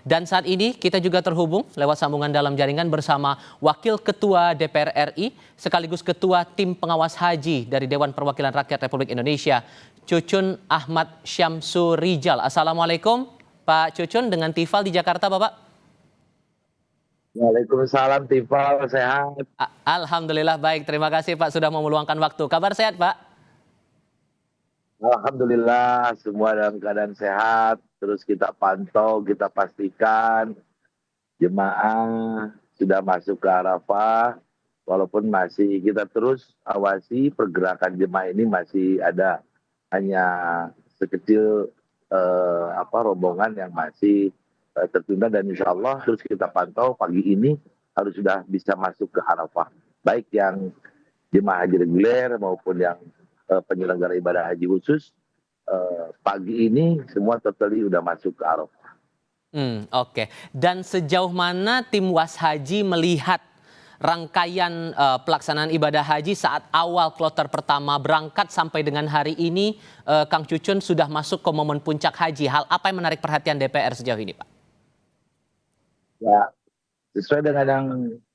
Dan saat ini kita juga terhubung lewat sambungan dalam jaringan bersama Wakil Ketua DPR RI sekaligus Ketua Tim Pengawas Haji dari Dewan Perwakilan Rakyat Republik Indonesia, Cucun Ahmad Syamsurijal. Assalamualaikum Pak Cucun, dengan Tifal di Jakarta, Bapak. Waalaikumsalam, Tifal, sehat. Alhamdulillah baik, terima kasih Pak sudah mau meluangkan waktu. Kabar sehat, Pak? Alhamdulillah semua dalam keadaan sehat. Terus kita pantau, kita pastikan jemaah sudah masuk ke Arafah. Walaupun masih kita terus awasi pergerakan jemaah ini, masih ada hanya sekecil rombongan yang masih tertunda, dan insya Allah terus kita pantau pagi ini harus sudah bisa masuk ke Arafah. Baik yang jemaah haji reguler maupun yang penyelenggara ibadah haji khusus, pagi ini semua totally udah masuk ke Arafah. Oke. Dan sejauh mana tim Washaji melihat rangkaian pelaksanaan ibadah haji saat awal kloter pertama berangkat sampai dengan hari ini, Kang Cucun sudah masuk ke momen puncak haji. Hal apa yang menarik perhatian DPR sejauh ini, Pak? Ya, sesuai dengan yang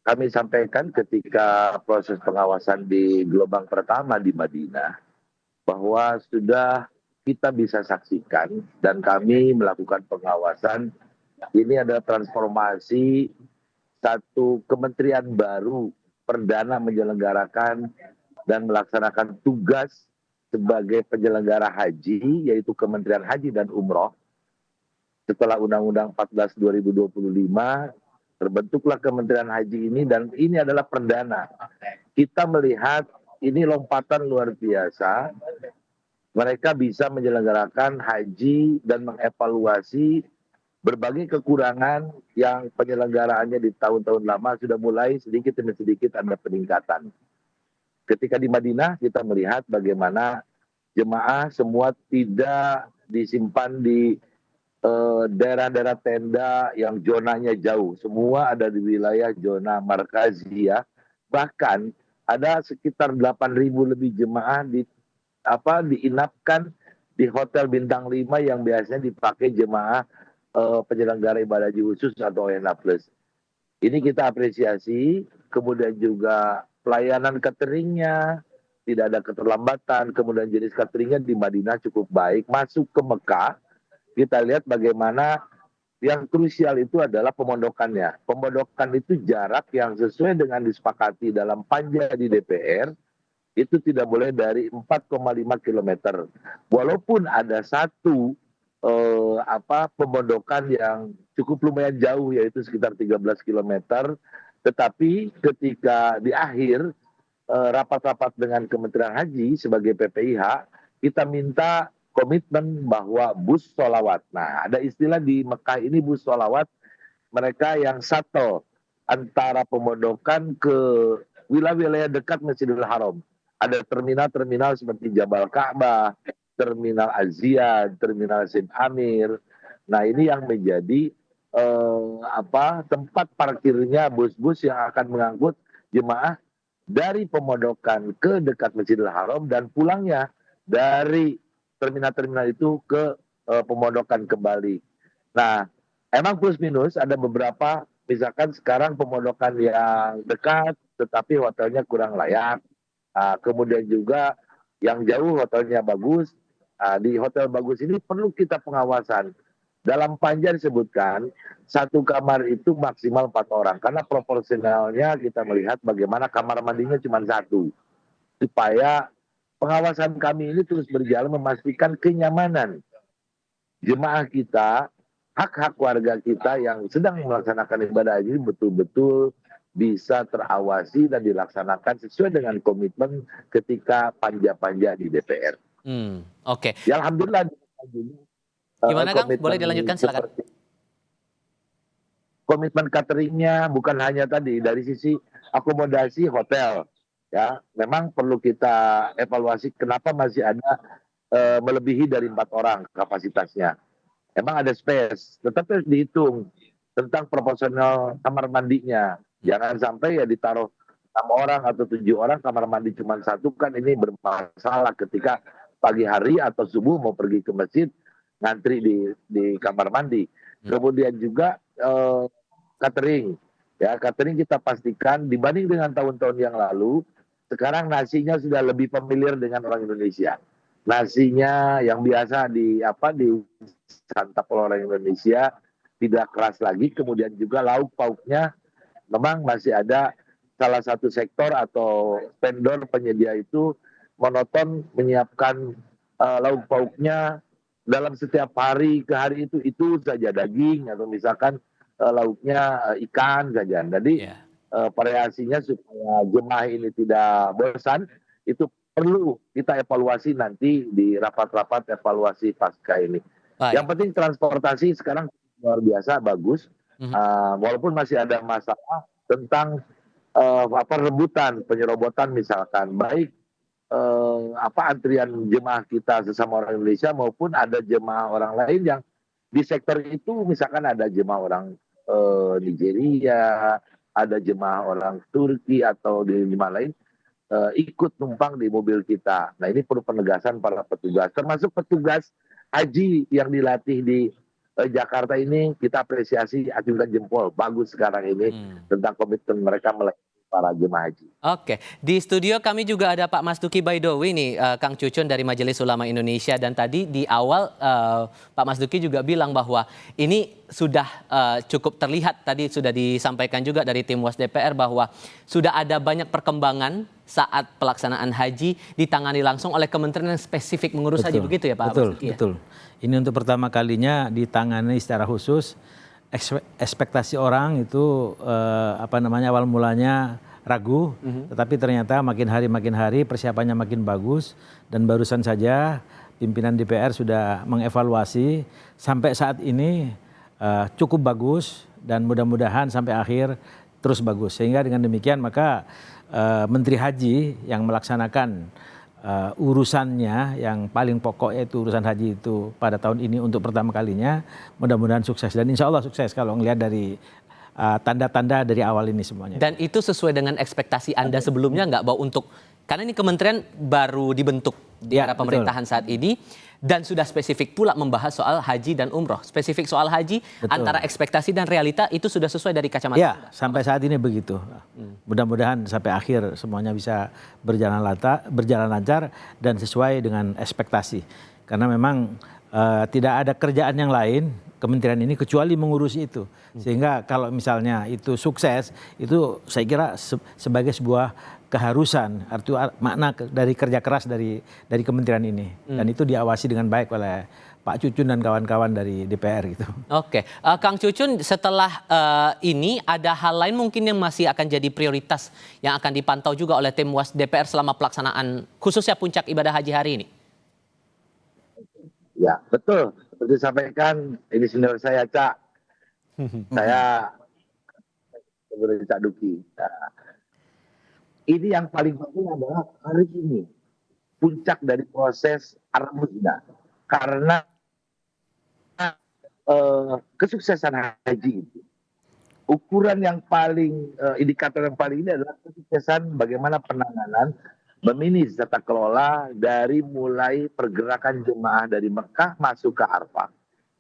kami sampaikan ketika proses pengawasan di gelombang pertama di Madinah, bahwa sudah kita bisa saksikan dan kami melakukan pengawasan, ini adalah transformasi satu kementerian baru perdana menyelenggarakan dan melaksanakan tugas sebagai penyelenggara haji, yaitu Kementerian Haji dan Umroh. Setelah Undang-Undang 14 2025, terbentuklah Kementerian Haji ini, dan ini adalah perdana. Kita melihat ini lompatan luar biasa. Mereka bisa menyelenggarakan haji dan mengevaluasi berbagai kekurangan yang penyelenggaraannya di tahun-tahun lama sudah mulai sedikit demi sedikit ada peningkatan. Ketika di Madinah kita melihat bagaimana jemaah semua tidak disimpan di daerah-daerah tenda yang zonanya jauh. Semua ada di wilayah zona markaziyah. Bahkan ada sekitar 8.000 lebih jemaah diinapkan di hotel bintang 5 yang biasanya dipakai jemaah penyelenggara ibadah haji khusus atau ONA Plus. Ini kita apresiasi. Kemudian juga pelayanan cateringnya tidak ada keterlambatan. Kemudian jenis cateringnya di Madinah cukup baik. Masuk ke Mekah, kita lihat bagaimana yang krusial itu adalah pemondokannya. Pemondokan itu jarak yang sesuai dengan disepakati dalam panja di DPR, itu tidak boleh dari 4,5 km. Walaupun ada satu pemondokan yang cukup lumayan jauh, yaitu sekitar 13 km. Tetapi ketika di akhir rapat-rapat dengan Kementerian Haji sebagai PPIH, kita minta komitmen bahwa bus sholawat. Nah, ada istilah di Mekah ini bus sholawat, mereka yang shuttle antara pemondokan ke wilayah-wilayah dekat Masjidil Haram. Ada terminal-terminal seperti Jabal Ka'bah, terminal Aziad, terminal Sim Amir. Nah, ini yang menjadi tempat parkirnya bus-bus yang akan mengangkut jemaah dari pemondokan ke dekat Masjidil Haram dan pulangnya dari terminal-terminal itu ke pemondokan kembali. Nah, emang plus minus ada beberapa, misalkan sekarang pemondokan yang dekat tetapi hotelnya kurang layak. Kemudian juga yang jauh hotelnya bagus. Di hotel bagus ini perlu kita pengawasan. Dalam panja disebutkan satu kamar itu maksimal 4 orang. Karena proporsionalnya kita melihat bagaimana kamar mandinya cuma satu. Supaya pengawasan kami ini terus berjalan memastikan kenyamanan jemaah kita, hak-hak warga kita yang sedang melaksanakan ibadah haji betul-betul bisa terawasi dan dilaksanakan sesuai dengan komitmen ketika panja-panja di DPR. Oke. Ya, alhamdulillah. Gimana Kang? Boleh dilanjutkan, silakan. Komitmen cateringnya bukan hanya tadi dari sisi akomodasi hotel. Ya, memang perlu kita evaluasi kenapa masih ada melebihi dari 4 orang kapasitasnya. Emang ada space, tetapi harus dihitung tentang proporsional kamar mandinya. Jangan sampai ya ditaruh 6 orang atau 7 orang kamar mandi cuma satu, kan ini bermasalah ketika pagi hari atau subuh mau pergi ke masjid ngantri di kamar mandi. Kemudian juga catering. Ya, catering kita pastikan dibanding dengan tahun-tahun yang lalu, sekarang nasinya sudah lebih familiar dengan orang Indonesia. Nasinya yang biasa disantap oleh orang Indonesia tidak keras lagi, kemudian juga lauk pauknya memang masih ada salah satu sektor atau vendor penyedia itu monoton menyiapkan lauk pauknya dalam setiap hari ke hari itu saja daging atau misalkan lauknya ikan saja. Jadi Ya. variasinya supaya jemaah ini tidak bosan itu perlu kita evaluasi nanti di rapat-rapat evaluasi pasca ini. Yang Baik. penting transportasi sekarang luar biasa bagus. Mhm. Walaupun masih ada masalah tentang rebutan penyerobotan misalkan baik antrian jemaah kita sesama orang Indonesia maupun ada jemaah orang lain yang di sektor itu misalkan ada jemaah orang Nigeria, ada jemaah orang Turki atau di jemaah lain ikut numpang di mobil kita. Nah ini perlu penegasan para petugas, termasuk petugas haji yang dilatih di Jakarta ini kita apresiasi acungkan jempol bagus sekarang ini tentang komitmen mereka melayani para jemaah haji. Oke, di studio kami juga ada Pak Mas Duki Baidowi nih, Kang Cucun dari Majelis Ulama Indonesia. Dan tadi di awal Pak Mas Duki juga bilang bahwa ini sudah cukup terlihat, tadi sudah disampaikan juga dari tim WAS DPR bahwa sudah ada banyak perkembangan saat pelaksanaan haji ditangani langsung oleh kementerian yang spesifik mengurus haji, begitu ya Pak Betul, Mas Duki? betul. Ini untuk pertama kalinya ditangani secara khusus. Ekspektasi orang itu awal mulanya ragu, tetapi ternyata makin hari persiapannya makin bagus, dan barusan saja pimpinan DPR sudah mengevaluasi sampai saat ini cukup bagus dan mudah-mudahan sampai akhir terus bagus. Sehingga dengan demikian maka Menteri Haji yang melaksanakan urusannya yang paling pokok yaitu urusan haji itu pada tahun ini untuk pertama kalinya mudah-mudahan sukses, dan insya Allah sukses kalau ngelihat dari tanda-tanda dari awal ini semuanya. Dan itu sesuai dengan ekspektasi Anda sebelumnya nggak, bahwa untuk, karena ini kementerian baru dibentuk di era pemerintahan saat ini dan sudah spesifik pula membahas soal haji dan umroh. Spesifik soal haji, antara ekspektasi dan realita itu sudah sesuai dari kacamata ya, Anda? sampai saat ini begitu. Mudah-mudahan sampai akhir semuanya bisa berjalan lancar dan sesuai dengan ekspektasi. Karena memang tidak ada kerjaan yang lain kementerian ini kecuali mengurusi itu. Sehingga kalau misalnya itu sukses, itu saya kira sebagai sebuah keharusan, arti makna dari kerja keras dari kementerian ini. Dan itu diawasi dengan baik oleh Pak Cucun dan kawan-kawan dari DPR gitu. Oke, Kang Cucun, setelah ini ada hal lain mungkin yang masih akan jadi prioritas yang akan dipantau juga oleh tim WAS DPR selama pelaksanaan khususnya puncak ibadah haji hari ini? Ya, betul. Seperti disampaikan, ini senior saya, Cak. Saya sebenarnya Cak Duki. Nah, ini yang paling penting adalah hari ini. Puncak dari proses Ar-Musda. Karena kesuksesan haji itu, ukuran yang paling, indikator yang paling ini adalah kesuksesan bagaimana penanganan memanage tata kelola dari mulai pergerakan jemaah dari Mekah masuk ke Arfah.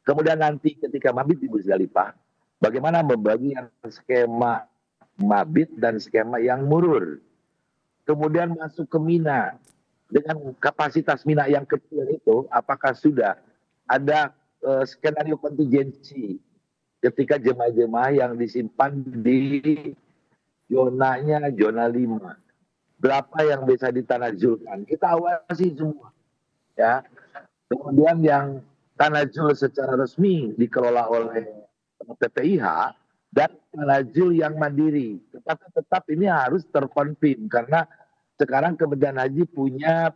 Kemudian nanti ketika mabit di Musdalifah, bagaimana membagi skema mabit dan skema yang murur. Kemudian masuk ke Mina, dengan kapasitas Mina yang kecil itu, apakah sudah ada skenario kontingensi ketika jemaah-jemaah yang disimpan di zona 5. Berapa yang bisa ditanazulkan? Kita awasi semua. Ya. Kemudian yang tanazul secara resmi dikelola oleh PPIH dan tanazul yang mandiri. Tetapi tetap ini harus terkonfirm karena sekarang Kementerian Haji punya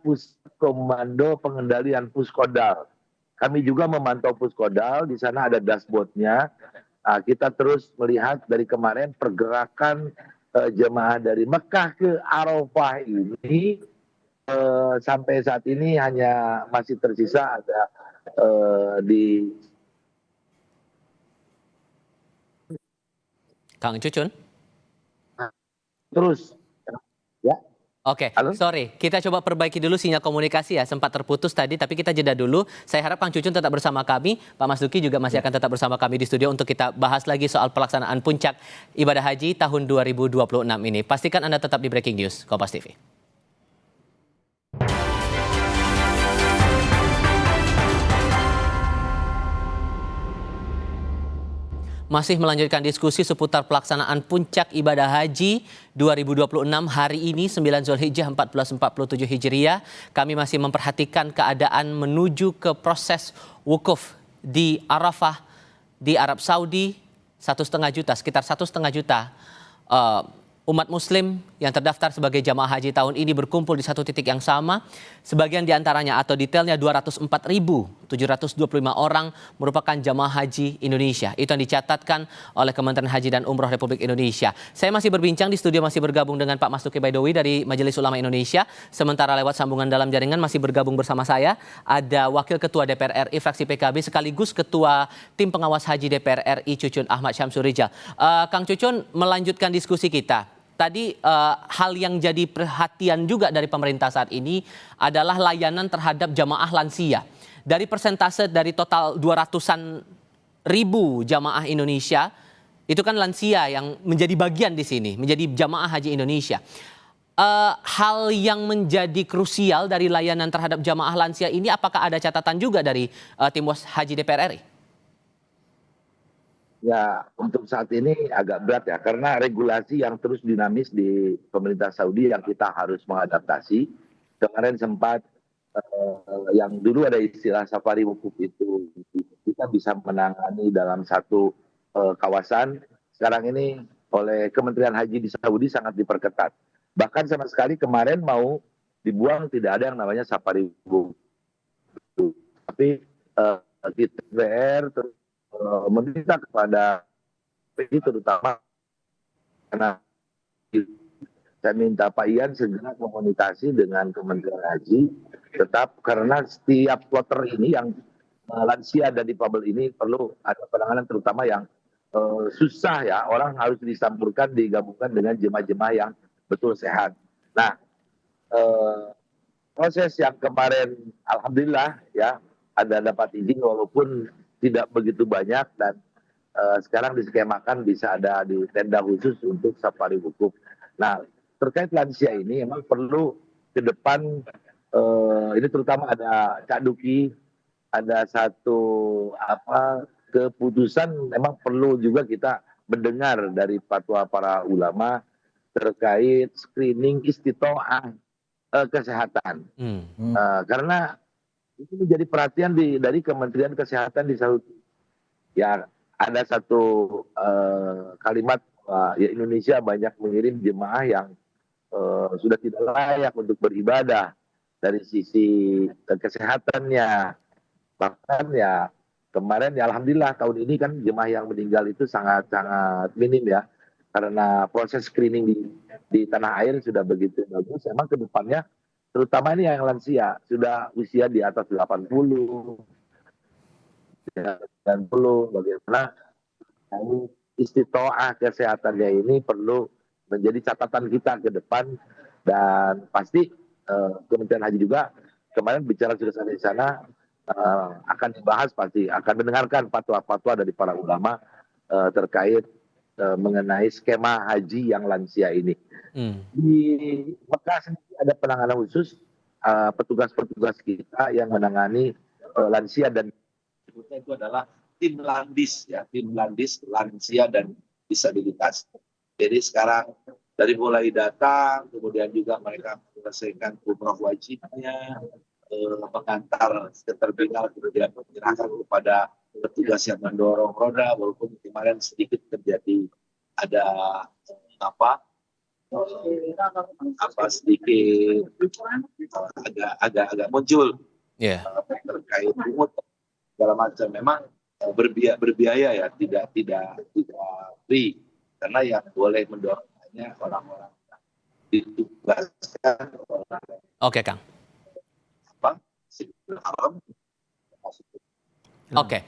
komando pengendalian Puskodal. Kami juga memantau Puskodal, di sana ada dashboardnya. Nah, kita terus melihat dari kemarin pergerakan jemaah dari Mekah ke Arafah ini sampai saat ini hanya masih tersisa ada di Kang Cucun? terus ya Oke, Halo? sorry. Kita coba perbaiki dulu sinyal komunikasi ya. Sempat terputus tadi, tapi kita jeda dulu. Saya harap Kang Cucun tetap bersama kami. Pak Mas Duki juga masih akan tetap bersama kami di studio untuk kita bahas lagi soal pelaksanaan puncak ibadah haji tahun 2026 ini. Pastikan Anda tetap di Breaking News Kompas TV. Masih melanjutkan diskusi seputar pelaksanaan puncak ibadah haji 2026 hari ini 9 Zulhijjah 1447 Hijriah. Kami masih memperhatikan keadaan menuju ke proses wukuf di Arafah di Arab Saudi. 1,5 juta, sekitar 1,5 juta umat muslim yang terdaftar sebagai jamaah haji tahun ini berkumpul di satu titik yang sama. Sebagian diantaranya atau detailnya 204.725 orang merupakan jamaah haji Indonesia. Itu yang dicatatkan oleh Kementerian Haji dan Umroh Republik Indonesia. Saya masih berbincang di studio, masih bergabung dengan Pak Mas Duki Baidowi dari Majelis Ulama Indonesia. Sementara lewat sambungan dalam jaringan masih bergabung bersama saya ada Wakil Ketua DPR RI fraksi PKB sekaligus Ketua Tim Pengawas Haji DPR RI Cucun Ahmad Syamsurijal. Kang Cucun, melanjutkan diskusi kita. Tadi hal yang jadi perhatian juga dari pemerintah saat ini adalah layanan terhadap jamaah lansia. Dari persentase dari total 200-an ribu jamaah Indonesia, itu kan lansia yang menjadi bagian di sini, menjadi jamaah haji Indonesia. Hal yang menjadi krusial dari layanan terhadap jamaah lansia ini, apakah ada catatan juga dari tim Haji DPR RI? Ya, untuk saat ini agak berat ya, karena regulasi yang terus dinamis di pemerintah Saudi yang kita harus mengadaptasi. Kemarin sempat yang dulu ada istilah safari wukuf itu kita bisa menangani dalam satu kawasan. Sekarang ini oleh Kementerian Haji di Saudi sangat diperketat. Bahkan sama sekali kemarin mau dibuang tidak ada yang namanya safari wukuf. Tapi kita DPR meminta kepada PI terutama karena saya minta Pak Ian segera komunikasi dengan Kementerian Haji tetap karena setiap kloter ini yang lansia dan difabel ini perlu ada penanganan terutama yang susah ya, orang harus dicampurkan digabungkan dengan jemaah-jemaah yang betul sehat. Nah, proses yang kemarin alhamdulillah ya ada dapat izin walaupun tidak begitu banyak dan sekarang diskemakan bisa ada di tenda khusus untuk safari wukuf. Nah, terkait lansia ini memang perlu ke depan ini terutama ada Cak Duki, ada satu keputusan memang perlu juga kita mendengar dari fatwa para ulama terkait screening istitoah kesehatan. Karena itu menjadi perhatian dari Kementerian Kesehatan di Saudi. Ya, ada satu kalimat ya Indonesia banyak mengirim jemaah yang sudah tidak layak untuk beribadah dari sisi kesehatannya. Bahkan ya kemarin ya alhamdulillah tahun ini kan jemaah yang meninggal itu sangat-sangat minim ya. Karena proses screening di tanah air sudah begitu bagus. Emang ke depannya terutama ini yang lansia sudah usia di atas 80 bagaimana istitoah kesehatannya ini perlu menjadi catatan kita ke depan dan pasti Kementerian Haji juga kemarin bicara sudah sampai di sana akan dibahas pasti akan mendengarkan fatwa-fatwa dari para ulama terkait mengenai skema haji yang lansia ini. Di Mekah sendiri ada penanganan khusus petugas-petugas kita yang menangani lansia dan itu adalah tim Landis ya, tim Landis lansia dan disabilitas. Jadi sekarang dari mulai datang, kemudian juga mereka menyelesaikan umroh wajibnya, mengantar terminal kemudian menyerahkan kepada petugas yang mendorong roda, walaupun kemarin sedikit terjadi ada sedikit agak muncul terkait umur segala macam. Memang berbiaya ya, tidak free karena yang boleh mendorong hanya orang-orang ditugaskan Oke, Kang. Oke.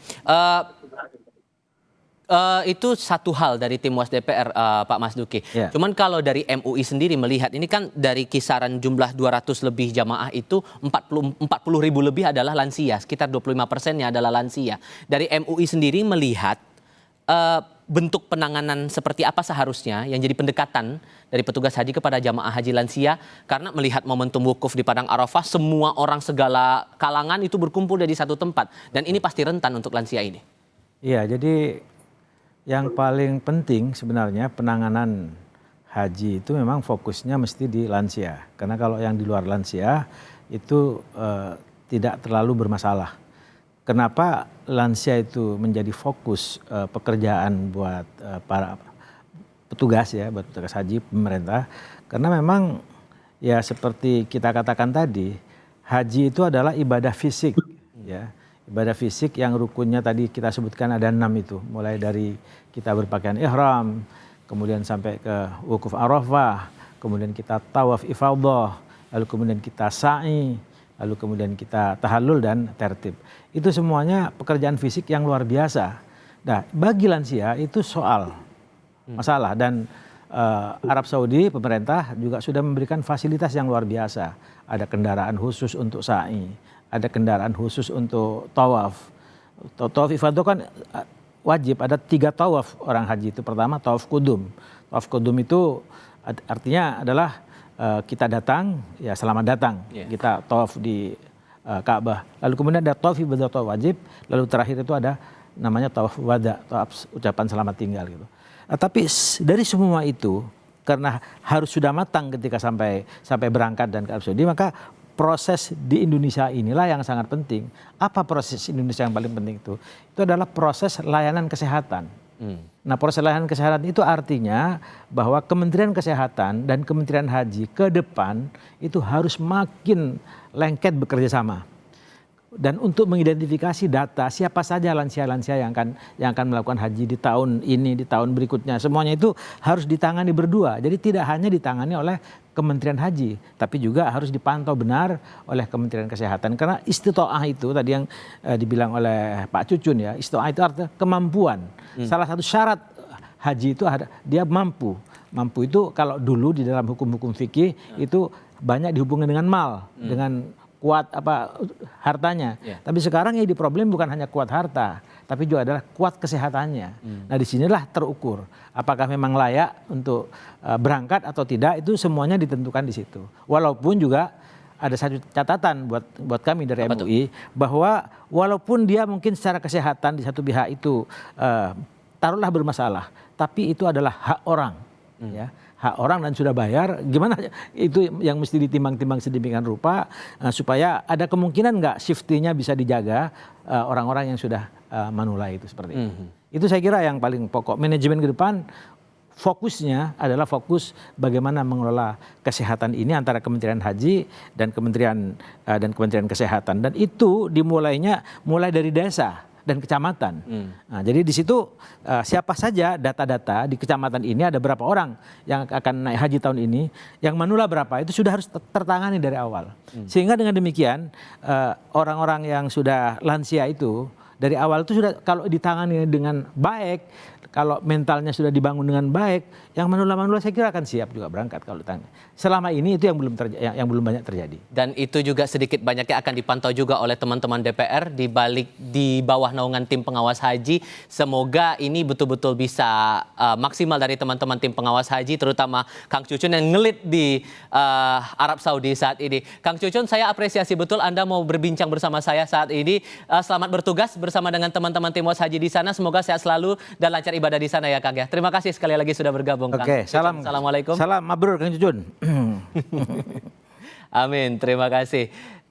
Itu satu hal dari tim Was DPR, Pak Mas Duki. Ya. Cuman kalau dari MUI sendiri melihat, ini kan dari kisaran jumlah 200 lebih jamaah itu 40 ribu lebih adalah lansia, sekitar 25%-nya adalah lansia. Dari MUI sendiri melihat bentuk penanganan seperti apa seharusnya yang jadi pendekatan dari petugas haji kepada jamaah haji lansia, karena melihat momentum wukuf di Padang Arafah, semua orang segala kalangan itu berkumpul dari satu tempat, dan ini pasti rentan untuk lansia ini. Iya, jadi yang paling penting sebenarnya penanganan haji itu memang fokusnya mesti di lansia. Karena kalau yang di luar lansia itu tidak terlalu bermasalah. Kenapa lansia itu menjadi fokus pekerjaan buat para petugas ya, buat petugas haji pemerintah? Karena memang ya seperti kita katakan tadi, haji itu adalah ibadah fisik ya. Ibadah fisik yang rukunnya tadi kita sebutkan ada 6 itu. Mulai dari kita berpakaian ihram, kemudian sampai ke wukuf Arafah, kemudian kita tawaf ifadhah, lalu kemudian kita sa'i, lalu kemudian kita tahallul dan tertib. Itu semuanya pekerjaan fisik yang luar biasa. Nah, bagi lansia itu soal masalah, dan Arab Saudi pemerintah juga sudah memberikan fasilitas yang luar biasa. Ada kendaraan khusus untuk sa'i, ada kendaraan khusus untuk tawaf. Tawaf ifadah kan wajib, ada 3 tawaf orang haji itu. Pertama tawaf kudum. Tawaf kudum itu artinya adalah kita datang, ya selamat datang. Yeah. Kita tawaf di Ka'bah. Lalu kemudian ada tawaf ibadah tawaf wajib. Lalu terakhir itu ada namanya tawaf wada, tawaf ucapan selamat tinggal gitu. Tapi dari semua itu, karena harus sudah matang ketika sampai berangkat dan ke Arab Saudi, maka proses di Indonesia inilah yang sangat penting. Apa proses Indonesia yang paling penting itu? Itu adalah proses layanan kesehatan. Nah, proses layanan kesehatan itu artinya bahwa Kementerian Kesehatan dan Kementerian Haji ke depan itu harus makin lengket bekerja sama. Dan untuk mengidentifikasi data siapa saja lansia-lansia yang akan melakukan haji di tahun ini, di tahun berikutnya, semuanya itu harus ditangani berdua. Jadi tidak hanya ditangani oleh Kementerian Haji, tapi juga harus dipantau benar oleh Kementerian Kesehatan. Karena istitoah itu tadi yang dibilang oleh Pak Cucun ya, istitoah itu artinya kemampuan. Salah satu syarat haji itu ada, dia mampu. Mampu itu kalau dulu di dalam hukum-hukum fikih itu banyak dihubungkan dengan mal, dengan kuat hartanya. Tapi sekarang ya di problem bukan hanya kuat harta, tapi juga adalah kuat kesehatannya. Nah, disinilah terukur apakah memang layak untuk berangkat atau tidak, itu semuanya ditentukan di situ. Walaupun juga ada satu catatan buat kami dari MUI, bahwa walaupun dia mungkin secara kesehatan di satu pihak itu taruhlah bermasalah, tapi itu adalah hak orang, ya. Hak orang dan sudah bayar, gimana itu yang mesti ditimbang-timbang sedemikian rupa supaya ada kemungkinan nggak safety-nya bisa dijaga orang-orang yang sudah manulai itu seperti itu. Itu saya kira yang paling pokok. Manajemen ke depan fokusnya adalah fokus bagaimana mengelola kesehatan ini antara Kementerian Haji dan Kementerian Kesehatan, dan itu mulai dari desa dan kecamatan. Nah, jadi di situ siapa saja data-data di kecamatan ini, ada berapa orang yang akan naik haji tahun ini, yang manula berapa, itu sudah harus tertangani dari awal. Sehingga dengan demikian orang-orang yang sudah lansia itu dari awal itu sudah, kalau ditangani dengan baik, kalau mentalnya sudah dibangun dengan baik, yang manula-manula saya kira akan siap juga berangkat kalau ditanya. Selama ini itu yang belum banyak terjadi. Dan itu juga sedikit banyaknya akan dipantau juga oleh teman-teman DPR di bawah naungan tim pengawas haji. Semoga ini betul-betul bisa maksimal dari teman-teman tim pengawas haji, terutama Kang Cucun yang ngelit di Arab Saudi saat ini. Kang Cucun, saya apresiasi betul Anda mau berbincang bersama saya saat ini. Selamat bertugas bersama dengan teman-teman tim pengawas haji di sana. Semoga sehat selalu dan lancar ibadah di sana ya Kang ya. Terima kasih sekali lagi sudah bergabung Kang. Oke, salam. Assalamualaikum. Salam mabrur Kang Cucun. Amin, terima kasih.